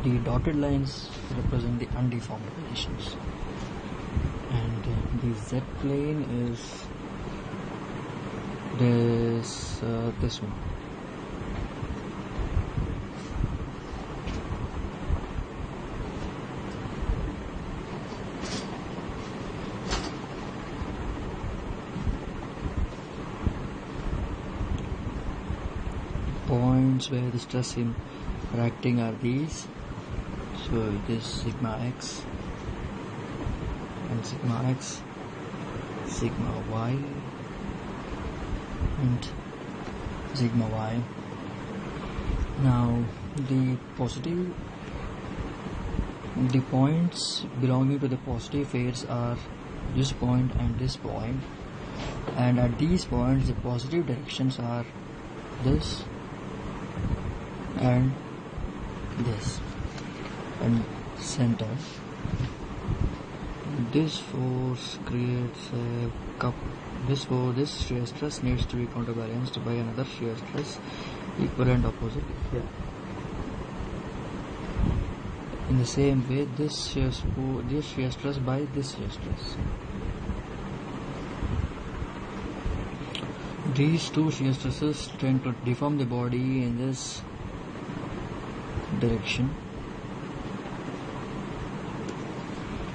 The dotted lines represent the undeformed positions, and the Z plane is this one. Points where the stress interacting are these. So it is sigma x and sigma x, sigma y and sigma y. Now the points belonging to the positive phase are this point and this point, and at these points the positive directions are this and this, and center. This force creates a cup. This shear stress needs to be counterbalanced by another shear stress equal and opposite here. In the same way, this shear stress by this shear stress. These two shear stresses tend to deform the body in this direction,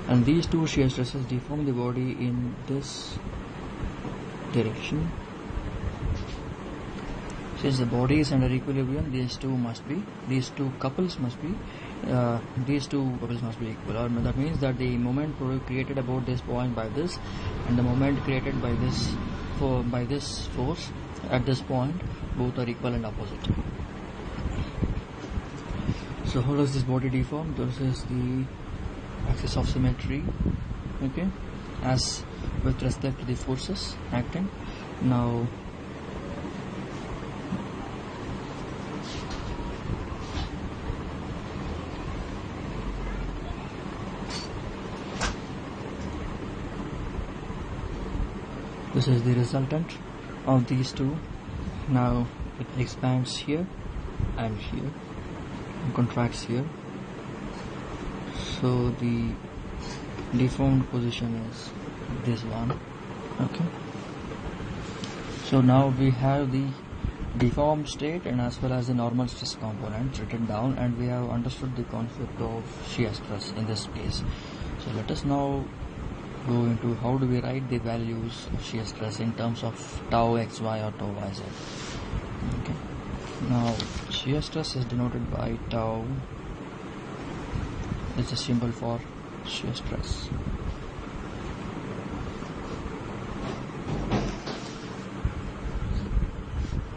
and these two shear stresses deform the body in this direction. Since the body is under equilibrium, these two couples must be equal, or that means that the moment created about this point by this, and the moment created by this force at this point, both are equal and opposite. So how does this body deform? This is the axis of symmetry, okay, as with respect to the forces acting. Now this is the resultant of these two. Now it expands here and here, and contracts here. So the deformed position is this one, okay. So now we have the deformed state and as well as the normal stress components written down, and we have understood the concept of shear stress in this case. So let us now go into how do we write the values of shear stress in terms of tau xy or tau yz. Okay. Now shear stress is denoted by tau. It's a symbol for shear stress.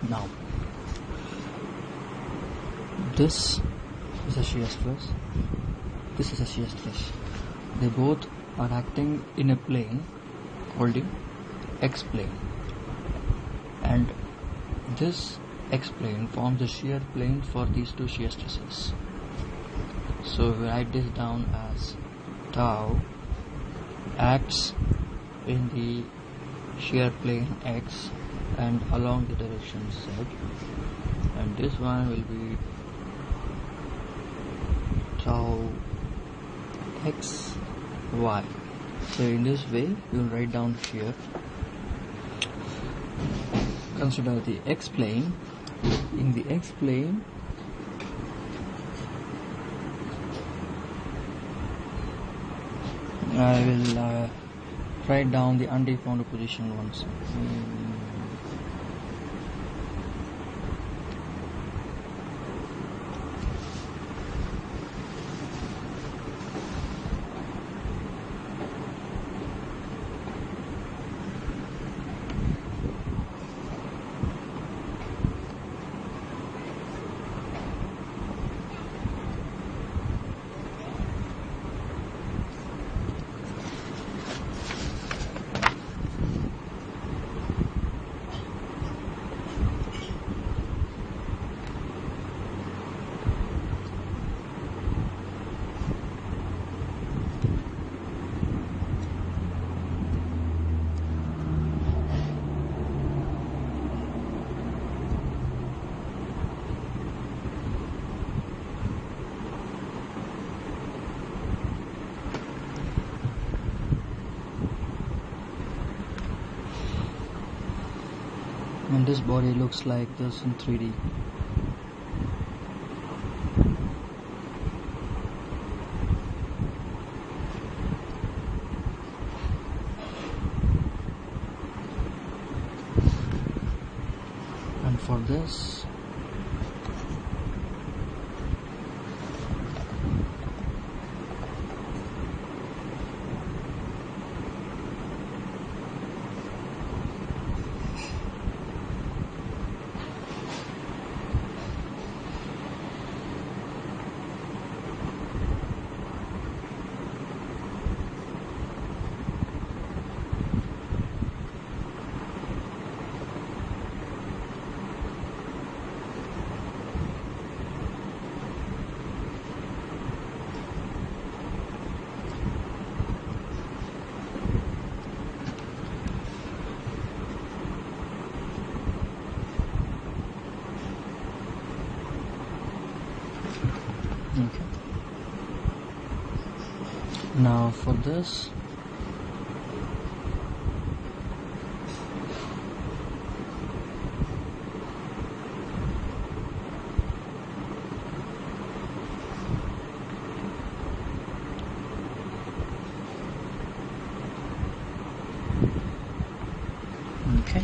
Now this is a shear stress, this is a shear stress. They both are acting in a plane called the x plane, and this x plane forms the shear plane for these two shear stresses. So we write this down as tau acts in the shear plane x and along the direction z, and this one will be tau x y. So in this way we will write down here, consider the x plane. In the x plane, I will write down the undeformed position once. and this body looks like this in 3D. And for this, okay. Now for this, okay,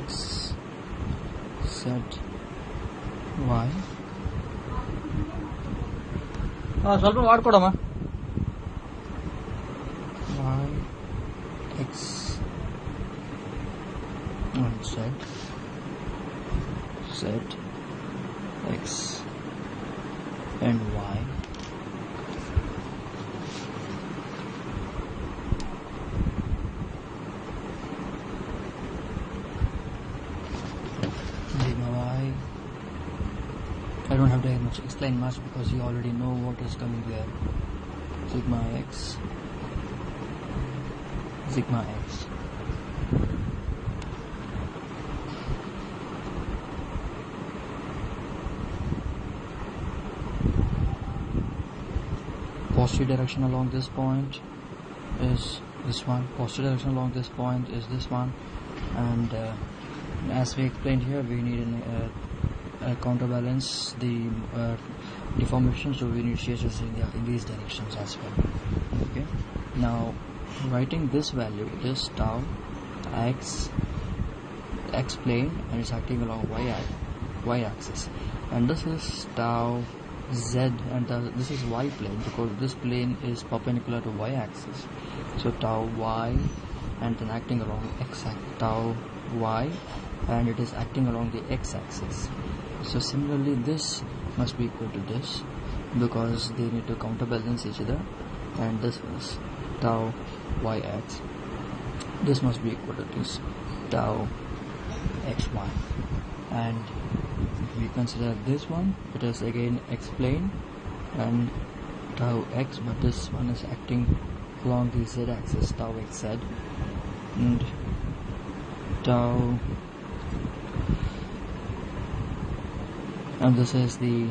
X, Z, Y. ಸ್ವಲ್ಪ ಮಾಡ್ಕೊಡಮ್ಮ. Y, X, and Z, Z, X, and Y. Sigma Y. I don't have to explain much because you already know what is coming there. Sigma X, Sigma X. Positive direction along this point is this one. Positive direction along this point is this one. And as we explained here, we need counterbalance the deformation, so we need shear stress in these directions as well. Okay, now writing this value, this tau x plane, and it's acting along y axis, and this is tau z, and this is y plane because this plane is perpendicular to y axis, so tau y, and then acting along tau y, and it is acting along the x axis. So similarly, this must be equal to this because they need to counterbalance each other, and this was tau yx. This must be equal to this tau xy, and if we consider this one, it is again x plane and tau x, but this one is acting along the z axis, tau xz, and tau, and this is the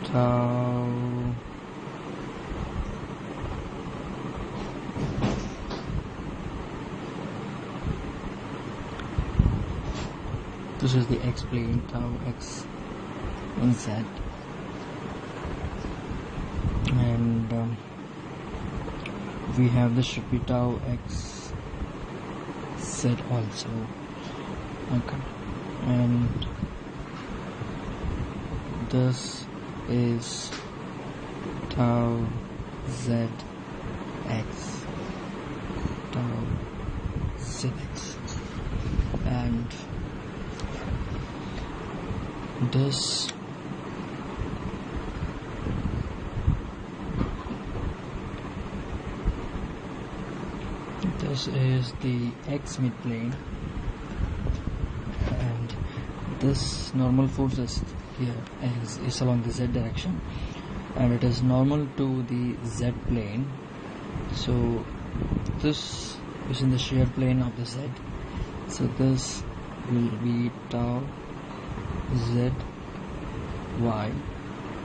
tau this is the x plane, tau x and z, and we have this should be tau x z also. Okay, and this is tau z x, tau zx, and this is the x midplane, and this normal force is here is along the z direction, and it is normal to the z plane, so this is in the shear plane of the z, so this will be tau z y.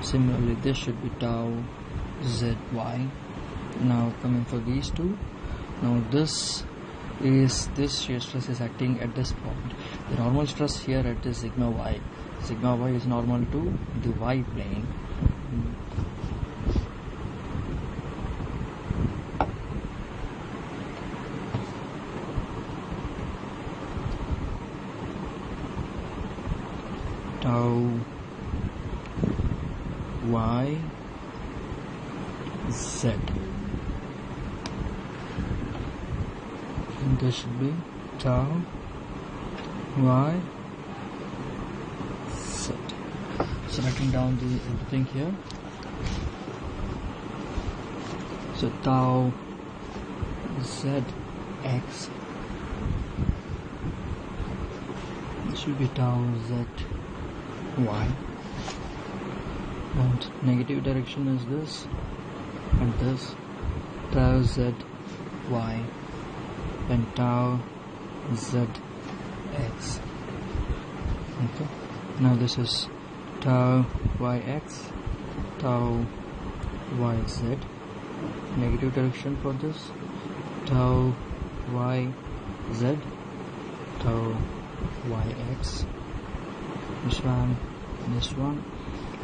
Similarly, this should be tau z y, Now coming for these two. Now this shear stress is acting at this point. The normal stress here at this sigma y. Sigma y is normal to the y plane. Tau y z. And this should be tau y z. So writing down the everything here. So tau z x should be tau z y, and negative direction is this and this, tau z y and tau z x. Okay, now this is tau y x, tau y z. Negative direction for this, tau y z, tau y x. This one,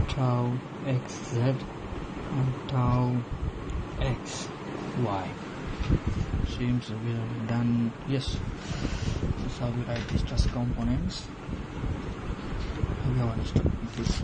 tau x z and tau x y. Seems we have done. Yes, this is how we write the stress components. Have you understood? Please.